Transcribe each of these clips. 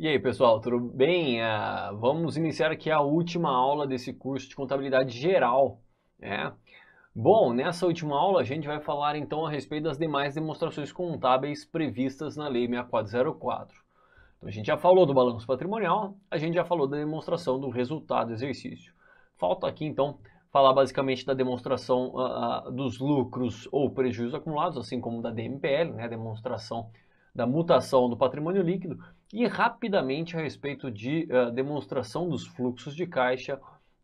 E aí, pessoal, tudo bem? Vamos iniciar aqui a última aula desse curso de contabilidade geral, né? Bom, nessa última aula a gente vai falar então a respeito das demais demonstrações contábeis previstas na Lei 6404. Então a gente já falou do balanço patrimonial, a gente já falou da demonstração do resultado do exercício. Falta aqui então falar basicamente da demonstração dos lucros ou prejuízos acumulados, assim como da DMPL, né, demonstração da mutação do patrimônio líquido, e rapidamente a respeito de demonstração dos fluxos de caixa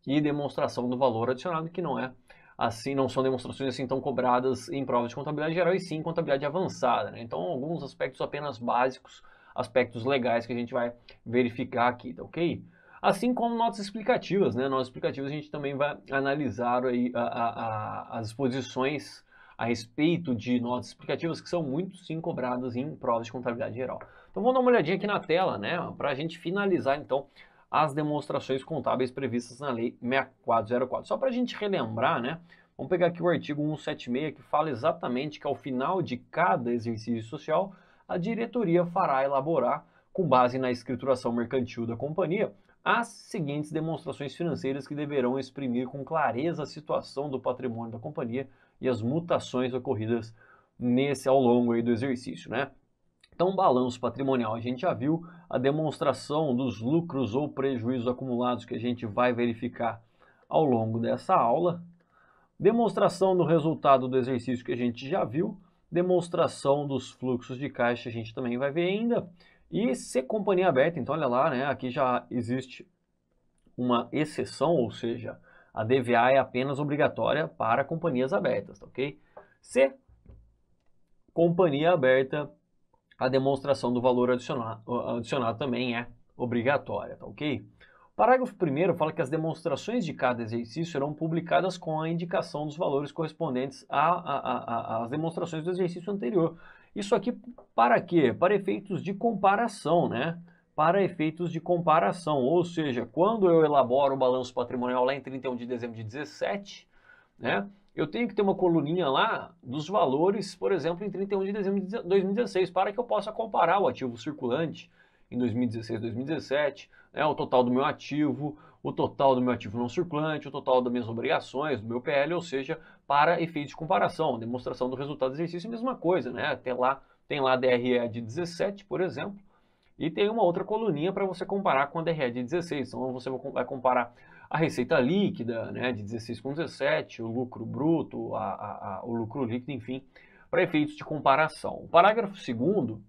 e demonstração do valor adicionado, que não é assim, não são demonstrações assim tão cobradas em provas de contabilidade geral, e sim contabilidade avançada, né? Então alguns aspectos apenas básicos, aspectos legais que a gente vai verificar aqui, tá ok? Assim como notas explicativas, né? Notas explicativas a gente também vai analisar aí as exposições a respeito de notas explicativas que são muito sim cobradas em provas de contabilidade geral. Então vamos dar uma olhadinha aqui na tela, né? Para a gente finalizar então as demonstrações contábeis previstas na Lei 6404. Só para a gente relembrar, né? Vamos pegar aqui o artigo 176 que fala exatamente que ao final de cada exercício social a diretoria fará elaborar, com base na escrituração mercantil da companhia, as seguintes demonstrações financeiras que deverão exprimir com clareza a situação do patrimônio da companhia e as mutações ocorridas nesse ao longo aí do exercício, né? Então, balanço patrimonial, a gente já viu a demonstração dos lucros ou prejuízos acumulados que a gente vai verificar ao longo dessa aula. Demonstração do resultado do exercício que a gente já viu. Demonstração dos fluxos de caixa a gente também vai ver ainda. E ser companhia aberta, então olha lá, né? Aqui já existe uma exceção, ou seja, a DVA é apenas obrigatória para companhias abertas, tá ok? Se companhia aberta, a demonstração do valor adicionado também é obrigatória, tá ok? O parágrafo 1º fala que as demonstrações de cada exercício serão publicadas com a indicação dos valores correspondentes às demonstrações do exercício anterior. Isso aqui para quê? Para efeitos de comparação, né? Para efeitos de comparação, ou seja, quando eu elaboro o balanço patrimonial lá em 31 de dezembro de 17, né? Eu tenho que ter uma coluninha lá dos valores, por exemplo, em 31 de dezembro de 2016, para que eu possa comparar o ativo circulante em 2016, 2017, né, o total do meu ativo, o total do meu ativo não circulante, o total das minhas obrigações, do meu PL, ou seja, para efeitos de comparação, demonstração do resultado do exercício, mesma coisa, né? Tem lá a DRE de 17, por exemplo, e tem uma outra coluninha para você comparar com a DRE de 16. Então você vai comparar a receita líquida, né, de 16 com 17, o lucro bruto, o lucro líquido, enfim, para efeitos de comparação. O parágrafo 2º,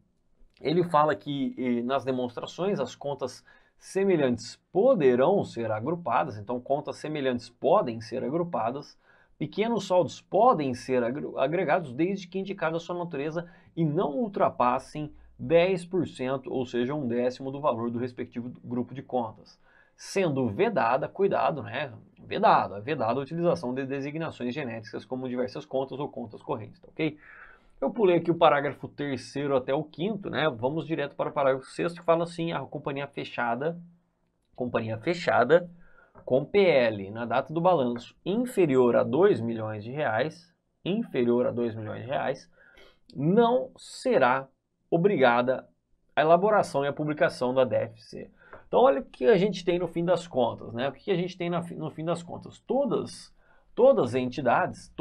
ele fala que nas demonstrações as contas semelhantes poderão ser agrupadas, então contas semelhantes podem ser agrupadas, pequenos saldos podem ser agregados desde que indicada a sua natureza e não ultrapassem 10%, ou seja, 1/10 do valor do respectivo grupo de contas. Sendo vedada, cuidado, né? Vedada a utilização de designações genéticas como diversas contas ou contas correntes, tá ok? Eu pulei aqui o parágrafo 3º até o 5º, né? Vamos direto para o parágrafo 6º que fala assim: a companhia fechada com PL na data do balanço inferior a 2 milhões de reais, não será obrigada a elaboração e a publicação da DFC. Então olha o que a gente tem no fim das contas, né? O que a gente tem no fim das contas? Todas as entidades,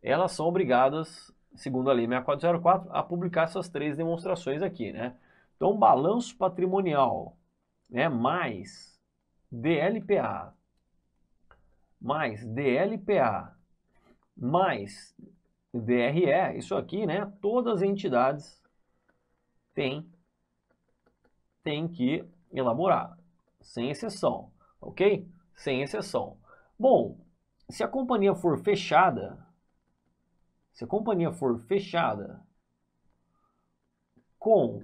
elas são obrigadas, segundo a Lei 6404, a publicar essas três demonstrações aqui, né? Então, balanço patrimonial, né, DLPA, mais DLPA, mais DRE, isso aqui, né, todas as entidades têm que elaborar, sem exceção, ok? Sem exceção. Bom, se a companhia for fechada, com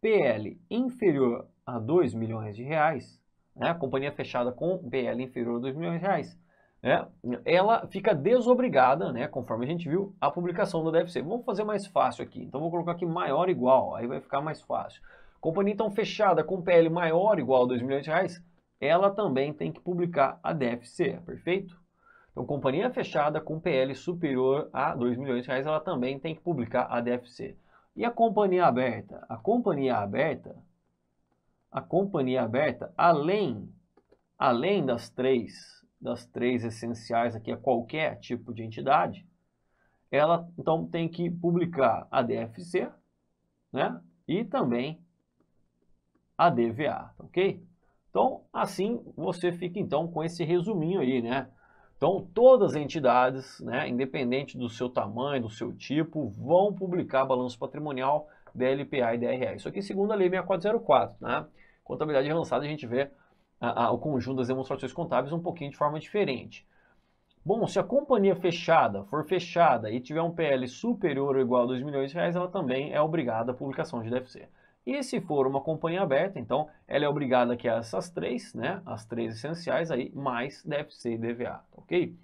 PL inferior a 2 milhões de reais, né, a companhia fechada com PL inferior a 2 milhões de reais, né, ela fica desobrigada, né, conforme a gente viu, a publicação do DFC. Vamos fazer mais fácil aqui. Então, vou colocar aqui maior ou igual, aí vai ficar mais fácil. Companhia, então, fechada com PL maior ou igual a 2 milhões de reais, ela também tem que publicar a DFC, perfeito? Então, companhia fechada com PL superior a 2 milhões de reais, ela também tem que publicar a DFC. E a companhia aberta? A companhia aberta, a companhia aberta, além das três essenciais aqui a qualquer tipo de entidade, ela então tem que publicar a DFC, né? E também a DVA, ok? Então, assim você fica então com esse resuminho aí, né? Então, todas as entidades, né, independente do seu tamanho, do seu tipo, vão publicar balanço patrimonial, DLPA e DRA. Isso aqui segundo a Lei 6404, né? Contabilidade avançada, a gente vê o conjunto das demonstrações contábeis um pouquinho de forma diferente. Bom, se a companhia for fechada e tiver um PL superior ou igual a R$ 2 milhões, ela também é obrigada à publicação de DFC. E se for uma companhia aberta, então ela é obrigada a essas três, né, as três essenciais aí, mais DFC e DVA, ok?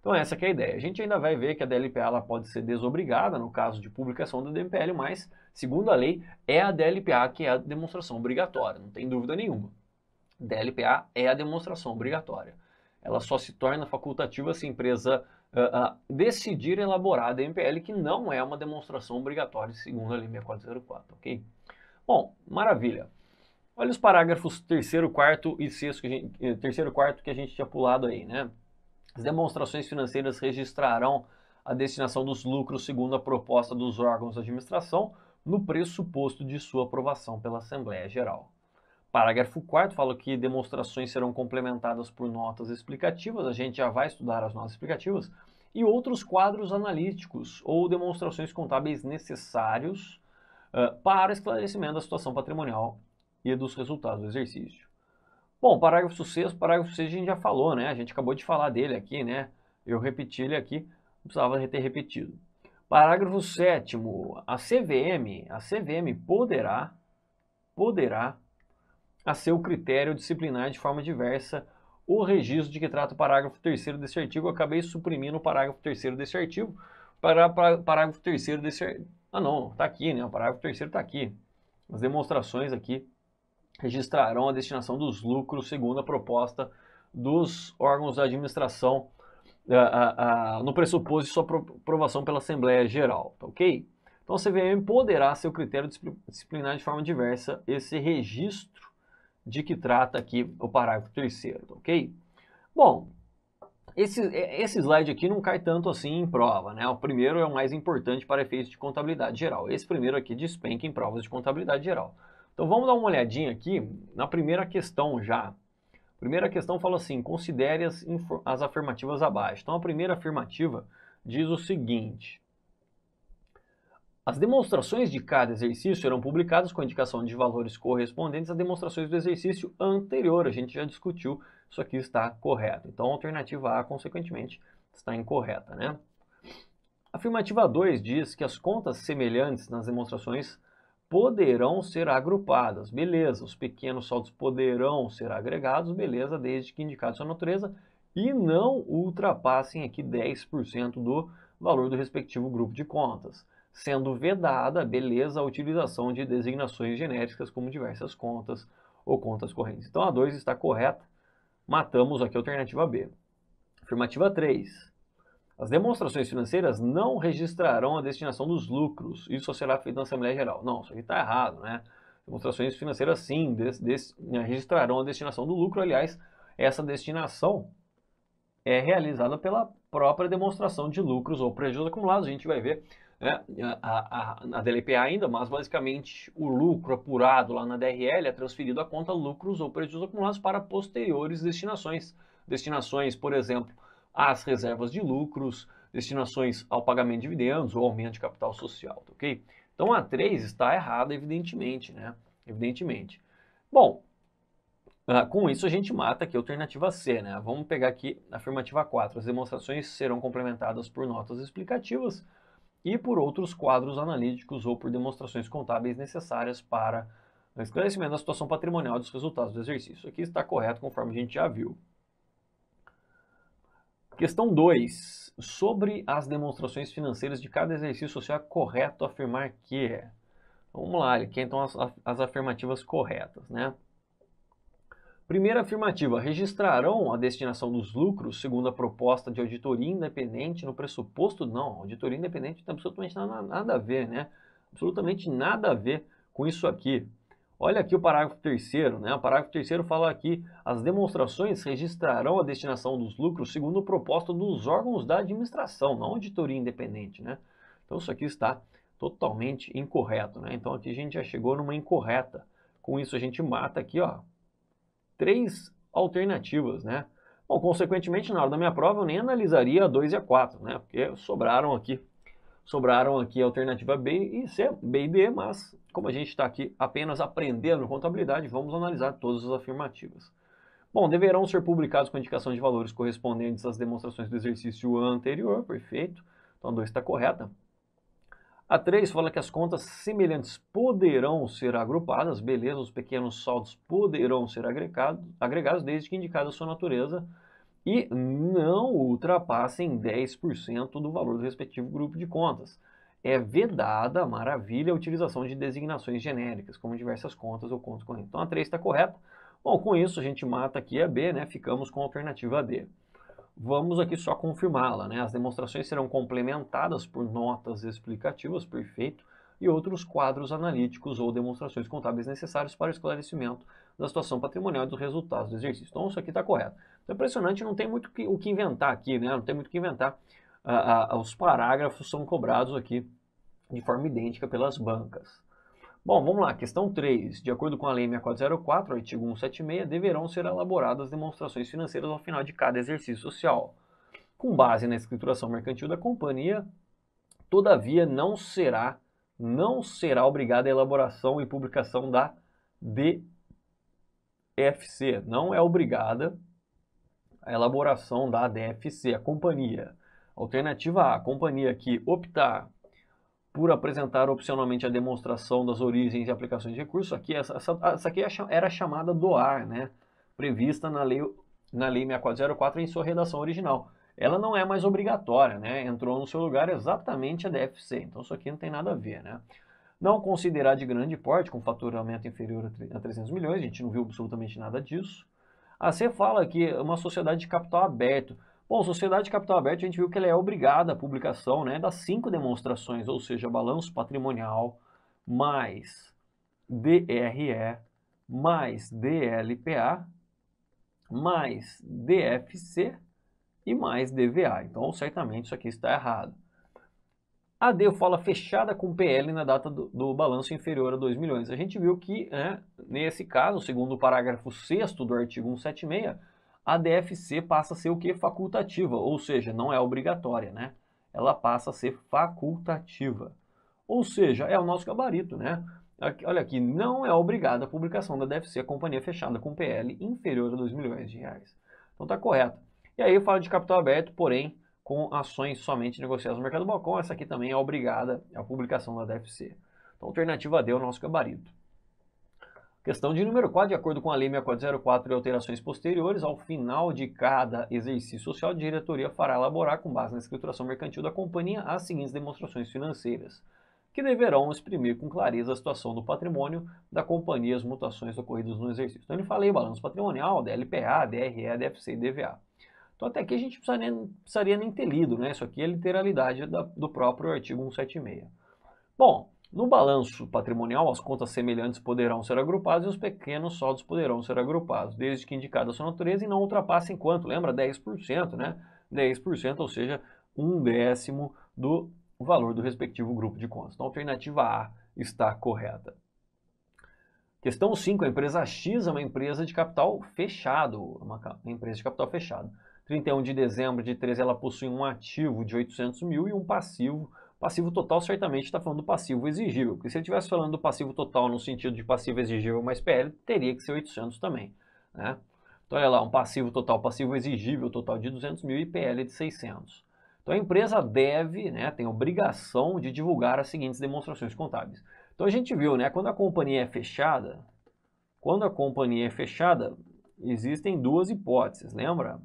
Então essa que é a ideia. A gente ainda vai ver que a DLPA ela pode ser desobrigada no caso de publicação do DMPL, mas, segundo a lei, é a DLPA que é a demonstração obrigatória, não tem dúvida nenhuma. DLPA é a demonstração obrigatória. Ela só se torna facultativa se a empresa decidir elaborar a DMPL, que não é uma demonstração obrigatória, segundo a Lei 6404, ok? Bom, maravilha. Olha os parágrafos 3º, 4º e 6º, 3º, 4º que a gente tinha pulado aí, né? As demonstrações financeiras registrarão a destinação dos lucros segundo a proposta dos órgãos de administração no pressuposto de sua aprovação pela Assembleia Geral. Parágrafo 4º fala que demonstrações serão complementadas por notas explicativas, a gente já vai estudar as notas explicativas, e outros quadros analíticos ou demonstrações contábeis necessários para esclarecimento da situação patrimonial e dos resultados do exercício. Bom, parágrafo 6 a gente já falou, né? A gente acabou de falar dele aqui, né? Eu repeti ele aqui, não precisava ter repetido. Parágrafo 7º, a CVM poderá, a seu critério, disciplinar de forma diversa o registro de que trata o parágrafo 3º desse artigo. Eu acabei suprimindo o parágrafo 3º desse artigo para parágrafo 3º desse artigo. Ah não, está aqui, né? O parágrafo 3º está aqui. As demonstrações aqui registrarão a destinação dos lucros segundo a proposta dos órgãos da administração no pressuposto de sua aprovação pela Assembleia Geral, tá ok? Então a CVM poderá, a seu critério, disciplinar de forma diversa esse registro de que trata aqui o parágrafo 3º, tá ok? Bom, esse slide aqui não cai tanto assim em prova, né? O primeiro é o mais importante para efeitos de contabilidade geral. Esse primeiro aqui despenca em provas de contabilidade geral. Então vamos dar uma olhadinha aqui na primeira questão já. A primeira questão fala assim, considere as afirmativas abaixo. Então a primeira afirmativa diz o seguinte: as demonstrações de cada exercício serão publicadas com a indicação de valores correspondentes às demonstrações do exercício anterior. A gente já discutiu, isso aqui está correto. Então a alternativa A, consequentemente, está incorreta, né? A afirmativa 2 diz que as contas semelhantes nas demonstrações poderão ser agrupadas. Beleza, os pequenos saldos poderão ser agregados, beleza, desde que indicado sua natureza e não ultrapassem aqui 10% do valor do respectivo grupo de contas, sendo vedada, beleza, a utilização de designações genéricas como diversas contas ou contas correntes. Então a 2 está correta, matamos aqui a alternativa B. Afirmativa 3. As demonstrações financeiras não registrarão a destinação dos lucros. Isso será feito na Assembleia Geral. Não, isso aqui está errado, né? Demonstrações financeiras, sim, registrarão a destinação do lucro. Aliás, essa destinação é realizada pela própria demonstração de lucros ou prejuízos acumulados. A gente vai ver, né, a DLPA ainda, mas basicamente o lucro apurado lá na DRL é transferido à conta lucros ou prejuízos acumulados para posteriores destinações. Destinações, por exemplo, às reservas de lucros, destinações ao pagamento de dividendos ou aumento de capital social, ok? Então a 3 está errada, evidentemente, né? Evidentemente. Bom, com isso a gente mata aqui a alternativa C, né? Vamos pegar aqui a afirmativa 4. As demonstrações serão complementadas por notas explicativas e por outros quadros analíticos ou por demonstrações contábeis necessárias para o esclarecimento da situação patrimonial dos resultados do exercício. Aqui está correto, conforme a gente já viu. Questão 2. Sobre as demonstrações financeiras de cada exercício social, é correto afirmar que... Vamos lá, aqui então as afirmativas corretas, né? Primeira afirmativa, registrarão a destinação dos lucros segundo a proposta de auditoria independente no pressuposto? Não, auditoria independente não tem absolutamente nada a ver, né? Absolutamente nada a ver com isso aqui. Olha aqui o parágrafo 3º, né? O parágrafo 3º fala aqui, as demonstrações registrarão a destinação dos lucros segundo o propósito dos órgãos da administração, não auditoria independente, né? Então isso aqui está totalmente incorreto, né? Então aqui a gente já chegou numa incorreta. Com isso a gente mata aqui, ó, 3 alternativas, né? Bom, consequentemente, na hora da minha prova eu nem analisaria a 2 e a 4, né? Porque sobraram aqui a alternativa B e C, B e D, mas como a gente está aqui apenas aprendendo contabilidade, vamos analisar todas as afirmativas. Bom, deverão ser publicados com indicação de valores correspondentes às demonstrações do exercício anterior, perfeito. Então a 2 está correta. A 3 fala que as contas semelhantes poderão ser agrupadas, beleza, os pequenos saldos poderão ser agregados desde que indicada a sua natureza e não ultrapassem 10% do valor do respectivo grupo de contas. É vedada, maravilha, a utilização de designações genéricas, como diversas contas ou contas correntes. Então a 3 está correta. Bom, com isso a gente mata aqui a B, né? Ficamos com a alternativa D. Vamos aqui só confirmá-la, né? As demonstrações serão complementadas por notas explicativas, perfeito, e outros quadros analíticos ou demonstrações contábeis necessários para o esclarecimento da situação patrimonial e dos resultados do exercício. Então, isso aqui está correto. Então, é impressionante, não tem muito o que inventar aqui, né? Não tem muito o que inventar. Os parágrafos são cobrados aqui de forma idêntica pelas bancas. Bom, vamos lá, questão 3. De acordo com a Lei 6404, artigo 176, deverão ser elaboradas demonstrações financeiras ao final de cada exercício social. Com base na escrituração mercantil da companhia, todavia não será obrigada a elaboração e publicação da DFC. Não é obrigada a elaboração da DFC, a companhia. Alternativa A, a companhia que optar por apresentar opcionalmente a demonstração das origens e aplicações de recursos, essa aqui era chamada DOAR, né? Prevista na Lei 6404 em sua redação original. Ela não é mais obrigatória, né? Entrou no seu lugar exatamente a DFC, então isso aqui não tem nada a ver, né? Não considerar de grande porte, com faturamento inferior a 300 milhões, a gente não viu absolutamente nada disso. A C fala que uma sociedade de capital aberto. Bom, sociedade de capital aberto, a gente viu que ela é obrigada à publicação, né, das 5 demonstrações, ou seja, balanço patrimonial, mais DRE, mais DLPA, mais DFC e mais DVA. Então, certamente isso aqui está errado. A D fala fechada com PL na data do balanço inferior a 2 milhões. A gente viu que, nesse caso, segundo o parágrafo 6º do artigo 176, a DFC passa a ser o que? Facultativa, ou seja, não é obrigatória, né? Ela passa a ser facultativa. Ou seja, é o nosso gabarito, né? Olha aqui, não é obrigada a publicação da DFC a companhia fechada com PL inferior a 2 milhões de reais. Então tá correto. E aí fala de capital aberto, porém, com ações somente negociadas no mercado balcão, essa aqui também é obrigada a publicação da DFC. Então, alternativa D é o nosso gabarito. Questão de número 4, de acordo com a Lei 6404 e alterações posteriores, ao final de cada exercício social, a diretoria fará elaborar, com base na escrituração mercantil da companhia, as seguintes demonstrações financeiras, que deverão exprimir com clareza a situação do patrimônio da companhia e as mutações ocorridas no exercício. Então, eu falei balanço patrimonial, DLPA, DRE, DFC e DVA. Então, até aqui a gente não precisaria nem ter lido, né? Isso aqui é literalidade do próprio artigo 176. Bom, no balanço patrimonial, as contas semelhantes poderão ser agrupadas e os pequenos saldos poderão ser agrupados, desde que indicada a sua natureza e não ultrapassem quanto? Lembra? 10%, né? 10%, ou seja, 1/10 do valor do respectivo grupo de contas. Então, a alternativa A está correta. Questão 5. A empresa X é uma empresa de capital fechado. Uma empresa de capital fechado. 31 de dezembro de 13, ela possui um ativo de 800 mil e um passivo. Passivo total certamente está falando do passivo exigível, porque se ele estivesse falando do passivo total no sentido de passivo exigível mais PL, teria que ser 800 também, né? Então, olha lá, um passivo total, passivo exigível total de 200 mil e PL de 600. Então, a empresa deve, né, tem obrigação de divulgar as seguintes demonstrações contábeis. Então, a gente viu, né, quando a companhia é fechada, existem duas hipóteses, lembra?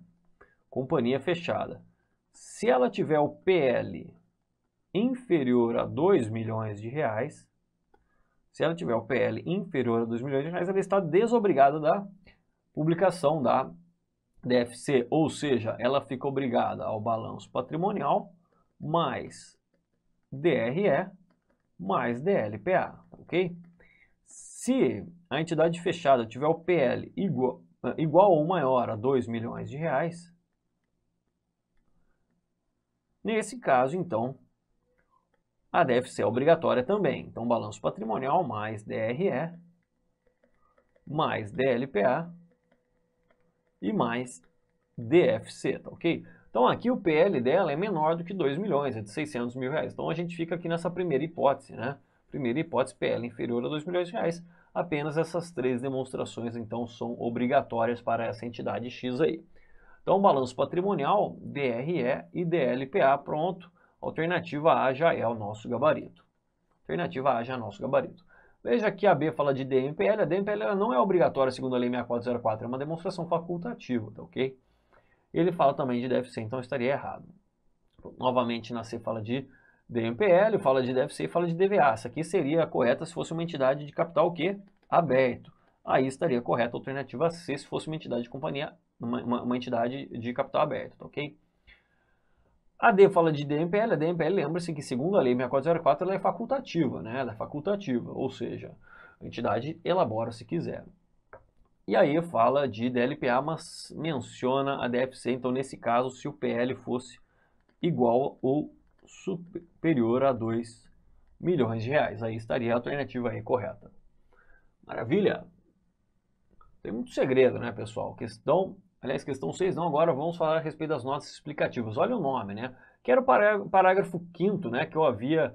Companhia fechada. Se ela tiver o PL inferior a 2 milhões de reais, ela está desobrigada da publicação da DFC, ou seja, ela fica obrigada ao balanço patrimonial mais DRE mais DLPA, ok? Se a entidade fechada tiver o PL igual ou maior a R$2 milhões, nesse caso, então, a DFC é obrigatória também. Então, balanço patrimonial mais DRE, mais DLPA e mais DFC, tá ok? Então, aqui o PL dela é menor do que 2 milhões, é de 600 mil reais. Então, a gente fica aqui nessa primeira hipótese, né? Primeira hipótese, PL inferior a 2 milhões de reais. Apenas essas 3 demonstrações, então, são obrigatórias para essa entidade X aí. Então, balanço patrimonial, DRE e DLPA, pronto. Alternativa A já é o nosso gabarito. Alternativa A já é o nosso gabarito. Veja que a B fala de DMPL. A DMPL não é obrigatória segundo a Lei 6404, é uma demonstração facultativa, tá ok? Ele fala também de DFC, então estaria errado. Novamente, na C fala de DMPL, fala de DFC e fala de DVA. Essa aqui seria correta se fosse uma entidade de capital o quê? Aberto. Aí estaria correta a alternativa C se fosse uma entidade de companhia, uma entidade de capital aberto, tá ok? A D fala de DMPL. A DMPL, lembra-se que segundo a Lei 6404, ela é facultativa, né? Ela é facultativa, ou seja, a entidade elabora se quiser. E aí fala de DLPA, mas menciona a DFC, então nesse caso, se o PL fosse igual ou superior a 2 milhões de reais, aí estaria a alternativa aí correta. Maravilha? Tem muito segredo, né, pessoal? Questão 6 não, agora vamos falar a respeito das notas explicativas. Olha o nome, né? Que era o parágrafo 5º, né, que eu havia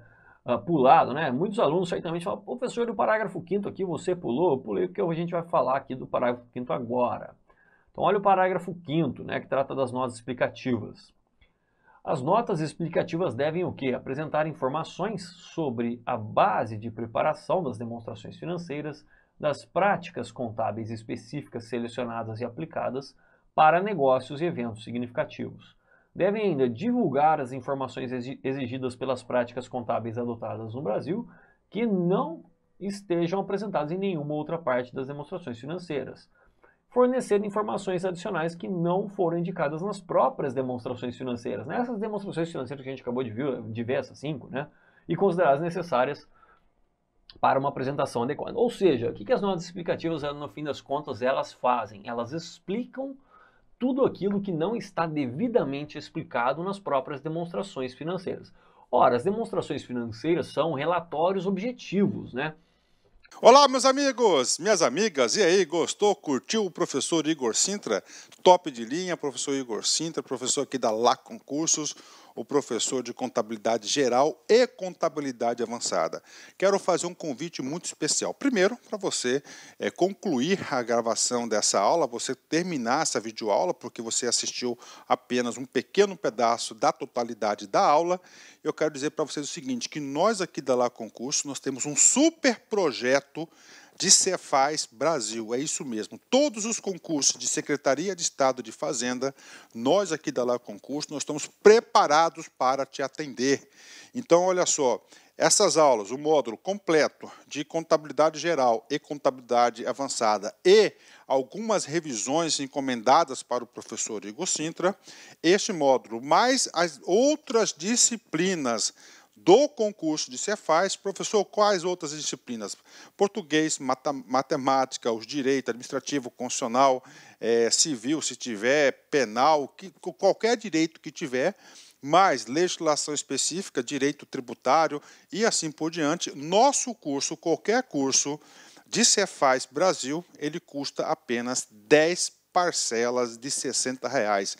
pulado, né? Muitos alunos certamente falam, professor, o parágrafo 5º aqui você pulou? Eu pulei porque a gente vai falar aqui do parágrafo 5º agora. Então, olha o parágrafo 5º, né, que trata das notas explicativas. As notas explicativas devem o quê? Apresentar informações sobre a base de preparação das demonstrações financeiras, das práticas contábeis específicas selecionadas e aplicadas para negócios e eventos significativos. Devem ainda divulgar as informações exigidas pelas práticas contábeis adotadas no Brasil que não estejam apresentadas em nenhuma outra parte das demonstrações financeiras. Fornecer informações adicionais que não foram indicadas nas próprias demonstrações financeiras. Nessas demonstrações financeiras que a gente acabou de ver essas 5, né? E consideradas necessárias para uma apresentação adequada. Ou seja, o que as notas explicativas, no fim das contas, elas fazem? Elas explicam tudo aquilo que não está devidamente explicado nas próprias demonstrações financeiras. Ora, as demonstrações financeiras são relatórios objetivos, né? Olá, meus amigos, minhas amigas, e aí, gostou, curtiu o professor Igor Sintra? Top de linha, professor Igor Sintra, professor aqui da Lá Concursos, o professor de contabilidade geral e contabilidade avançada. Quero fazer um convite muito especial. Primeiro, para você concluir a gravação dessa aula, você terminar essa videoaula, porque você assistiu apenas um pequeno pedaço da totalidade da aula. Eu quero dizer para vocês o seguinte, que nós aqui da Lá Concursos, nós temos um super projeto de Cefaz Brasil, é isso mesmo. Todos os concursos de Secretaria de Estado de Fazenda, nós aqui da Lá Concurso, nós estamos preparados para te atender. Então, olha só, essas aulas, o módulo completo de contabilidade geral e contabilidade avançada e algumas revisões encomendadas para o professor Igor Sintra, este módulo, mais as outras disciplinas do concurso de Cefaz. Professor, quais outras disciplinas? Português, matemática, os direito administrativo, constitucional, civil, se tiver, penal, qualquer direito que tiver, mais legislação específica, direito tributário e assim por diante. Nosso curso, qualquer curso de Cefaz Brasil, ele custa apenas 10 parcelas de R$60.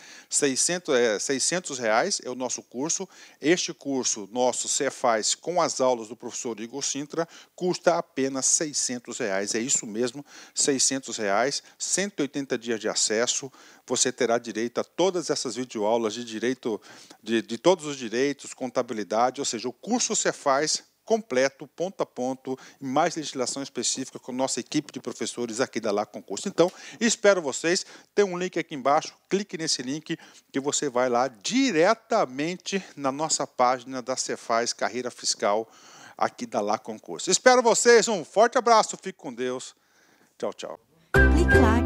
600 reais é o nosso curso. Este curso, nosso Cefaz, com as aulas do professor Igor Sintra, custa apenas R$600. É isso mesmo, R$600, 180 dias de acesso. Você terá direito a todas essas videoaulas de direito, de todos os direitos, contabilidade, ou seja, o curso Cefaz completo, ponto a ponto, e mais legislação específica com nossa equipe de professores aqui da Lá Concurso. Então, espero vocês. Tem um link aqui embaixo, clique nesse link que você vai lá diretamente na nossa página da Cefaz Carreira Fiscal aqui da Lá Concurso. Espero vocês, um forte abraço, fique com Deus. Tchau, tchau. Clique lá.